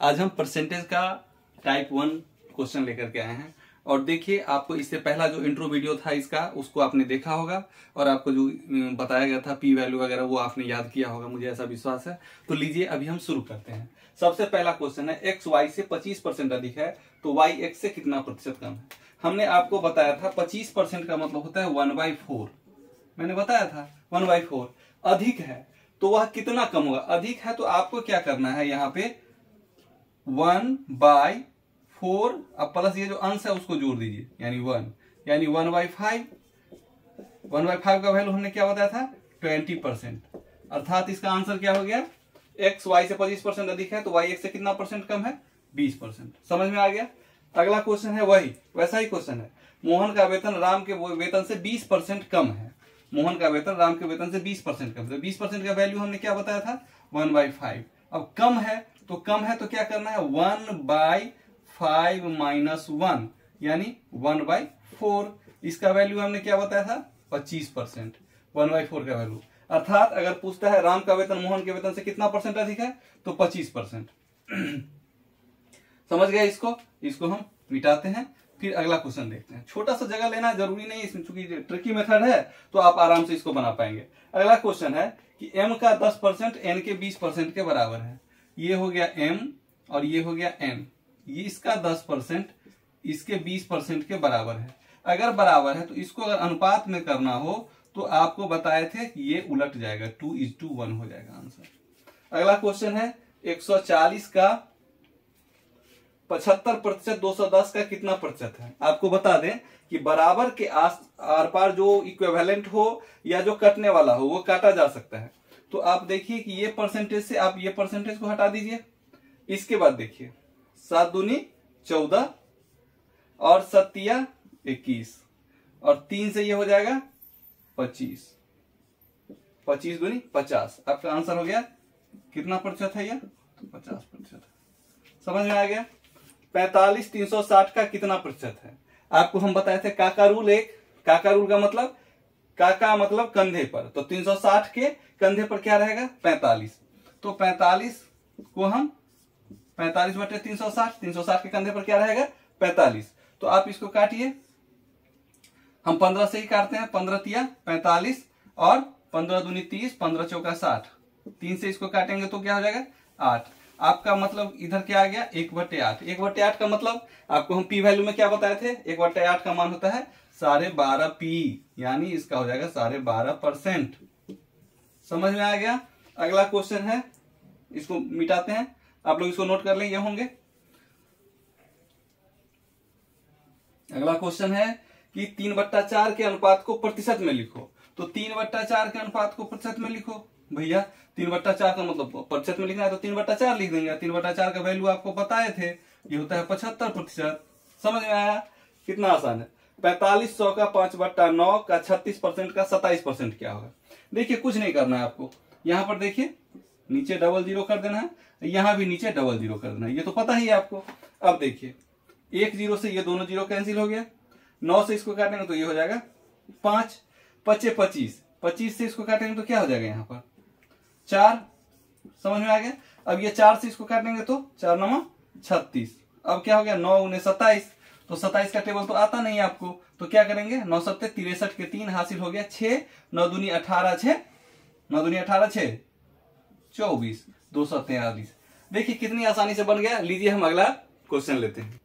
आज हम परसेंटेज का टाइप 1 क्वेश्चन लेकर के आए हैं। और देखिए, आपको इससे पहला जो इंट्रो वीडियो था इसका, उसको आपने देखा होगा और आपको जो बताया गया था पी वैल्यू वगैरह, वो आपने याद किया होगा, मुझे ऐसा विश्वास है। तो लीजिए, अभी हम शुरू करते हैं। सबसे पहला क्वेश्चन है, एक्स वाई से 25% अधिक है तो वाई एक्स से कितना प्रतिशत कम है। हमने आपको बताया था 25% का मतलब होता है 1/4। मैंने बताया था 1/4। अधिक है तो वह कितना कम होगा। अधिक है तो आपको क्या करना है, यहाँ पे 1/4 अब प्लस ये जो अंश है उसको जोड़ दीजिए, यानी 1, यानी 1/5। 1/5 का वैल्यू हमने क्या बताया था, 20%। अर्थात इसका आंसर क्या हो गया, एक्स वाई से 25% अधिक है तो वाई एक्स से कितना परसेंट कम है, 20%। समझ में आ गया। अगला क्वेश्चन है वही वैसा ही क्वेश्चन है। मोहन का वेतन राम के वेतन से 20% कम है। मोहन का वेतन राम के वेतन से 20% कम है। 20% का वैल्यू हमने क्या बताया था, 1/5। अब कम है तो क्या करना है, 1/5 माइनस 1, यानी 1/4। इसका वैल्यू हमने क्या बताया था, 25%। 1/4 का वैल्यू। अर्थात अगर पूछता है राम का वेतन मोहन के वेतन से कितना परसेंट अधिक है तो 25%। समझ गए। इसको हम मिटाते हैं, फिर अगला क्वेश्चन देखते हैं। छोटा सा जगह लेना जरूरी नहीं, इसमें चूंकि ट्रिकी मेथड है तो आप आराम से इसको बना पाएंगे। अगला क्वेश्चन है कि m का 10% n के 20% के बराबर है। ये हो गया m और ये हो गया n। ये इसका 10% इसके 20% के बराबर है। अगर बराबर है तो इसको अगर अनुपात में करना हो तो आपको बताए थे कि ये उलट जाएगा, 2:1 हो जाएगा आंसर। अगला क्वेश्चन है 140 का 75% 210 का कितना प्रतिशत है। आपको बता दें कि बराबर के आर पार जो इक्विवेलेंट हो या जो कटने वाला हो वो काटा जा सकता है। तो आप देखिए कि ये परसेंटेज से आप ये परसेंटेज को हटा दीजिए। इसके बाद देखिए 7 दूनी 14 और 7 21 और 3 से ये हो जाएगा 25, 25 दूनी 50। आपका आंसर हो गया कितना प्रतिशत है, यह 50%। समझ में आ गया। 45 360 का कितना प्रतिशत है। आपको हम बताए थे काका रूल। काका रूल का मतलब, काका मतलब कंधे पर, तो 360 के कंधे पर क्या रहेगा, 45। तो 45 को हम 45/360, 360 के कंधे पर क्या रहेगा, 45। तो आप इसको काटिए। हम 15 से ही काटते हैं, 15 45 और 15 दूनी 30, 15 चौका 60। 3 से इसको काटेंगे तो क्या हो जाएगा, 8। आपका मतलब इधर क्या आ गया, 1/8। 1/8 का मतलब आपको हम पी वैल्यू में क्या बताए थे, 1/8 का मान होता है 12.5 पी, यानी इसका हो जाएगा 12.5%। समझ में आ गया। अगला क्वेश्चन है, इसको मिटाते हैं, आप लोग इसको नोट कर लें, ये होंगे। अगला क्वेश्चन है कि 3/4 के अनुपात को प्रतिशत में लिखो। तो 3/4 के अनुपात को प्रतिशत में लिखो। भैया 3/4 का मतलब प्रतिशत में लिखना है तो 3/4 लिख देंगे। 3/4 का वैल्यू आपको बताए थे, ये होता है 75%। समझ में आया, कितना आसान है। 4500 का 5/9 का 36% का 27% क्या होगा। देखिए कुछ नहीं करना है आपको, यहाँ पर देखिए नीचे डबल जीरो कर देना है, यहाँ भी नीचे डबल जीरो कर देना है, ये तो पता ही है आपको। अब देखिए 1 0 से ये दोनों जीरो कैंसिल हो गया। 9 से इसको काटेंगे तो ये हो जाएगा 5, 5 25, 25 से इसको काटेंगे तो क्या हो जाएगा, यहाँ पर 4। समझ में आ गया। अब ये 4 से इसको काटेंगे तो 4 9 36। अब क्या हो गया, 9 9 27। तो 27 का टेबल तो आता नहीं है आपको, तो क्या करेंगे, 9 7 63 के 3 हासिल हो गया 6। 9 दूनी 18 6, 9 दूनी 18 6 24, 243। देखिए कितनी आसानी से बन गया। लीजिए हम अगला क्वेश्चन लेते हैं।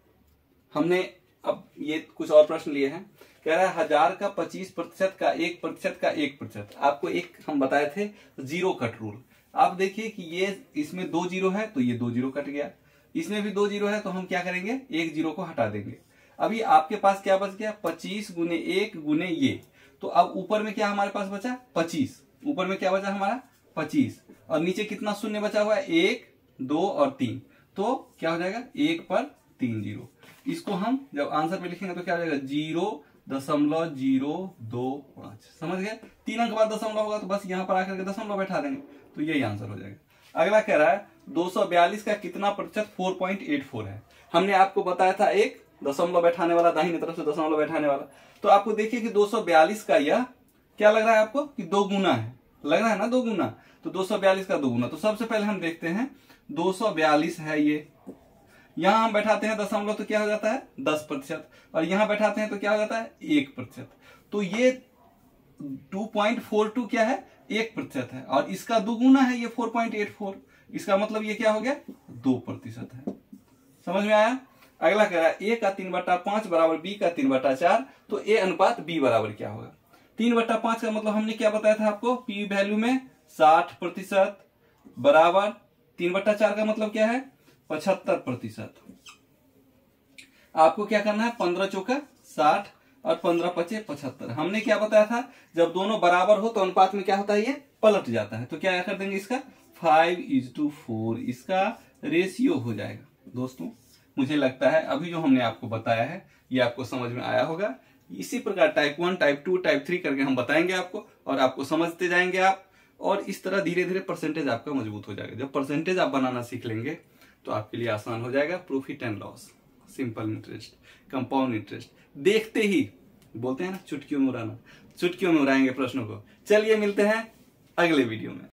हमने अब ये कुछ और प्रश्न लिए हैं। कह रहा है 1000 का 25% का 1% का 1%। आपको एक हम बताए थे जीरो कट रूल। आप देखिए कि ये इसमें 2 जीरो है तो ये 2 जीरो कट गया, इसमें भी 2 जीरो है तो हम क्या करेंगे, 1 जीरो को हटा देंगे। अभी आपके पास क्या बच गया, 25 गुने 1 गुने ये। तो अब ऊपर में क्या हमारे पास बचा, 25। ऊपर में क्या बचा हमारा, 25, और नीचे कितना शून्य बचा हुआ है, 1 2 और 3। तो क्या हो जाएगा, 1 पर 3 जीरो। इसको हम जब आंसर पे लिखेंगे तो क्या हो जाएगा, 0.025। समझ गए। 3 अंक बाद दशमलव होगा तो बस यहाँ पर आकर के दशमलव बैठा देंगे, तो यही आंसर हो जाएगा। अगला कह रहा है 242 का कितना प्रतिशत 4.84 है। हमने आपको बताया था एक दशमलव बैठाने वाला, दाहिने तरफ से दशमलव बैठाने वाला। तो आपको देखिए कि 242 का यह क्या लग रहा है आपको, कि 2 गुना है, लग रहा है ना 2 गुना। तो 242 का 2 गुना। तो सबसे पहले हम देखते हैं 242 है ये, यहां हम बैठाते हैं दशमलव तो क्या हो जाता है 10%, और यहां बैठाते हैं तो क्या हो जाता है 1%। तो ये 2.42 क्या है 1% है, और इसका दुगुना है ये 4.84, इसका मतलब ये क्या हो गया 2% है। समझ में आया। अगला कह रहा है a का 3/5 बराबर b का 3/4, तो a अनुपात b बराबर क्या होगा। 3/5 का मतलब हमने क्या बताया था आपको, p वैल्यू में 60% बराबर 3/4 का मतलब क्या है 75%। आपको क्या करना है 15 चौका 60 और 15 पचे 75। हमने क्या बताया था, जब दोनों बराबर हो तो अनुपात में क्या होता है ये पलट जाता है। तो क्या कर देंगे इसका 5:4 इसका रेशियो हो जाएगा। दोस्तों मुझे लगता है अभी जो हमने आपको बताया है ये आपको समझ में आया होगा। इसी प्रकार टाइप 1 टाइप 2 टाइप 3 करके हम बताएंगे आपको, और आपको समझते जाएंगे आप, और इस तरह धीरे धीरे परसेंटेज आपका मजबूत हो जाएगा। जब परसेंटेज आप बनाना सीख लेंगे तो आपके लिए आसान हो जाएगा। Profit and loss, simple interest, compound interest, देखते ही बोलते हैं ना चुटकियों में उड़ाना, चुटकियों में उड़ाएंगे प्रश्नों को। चलिए मिलते हैं अगले वीडियो में।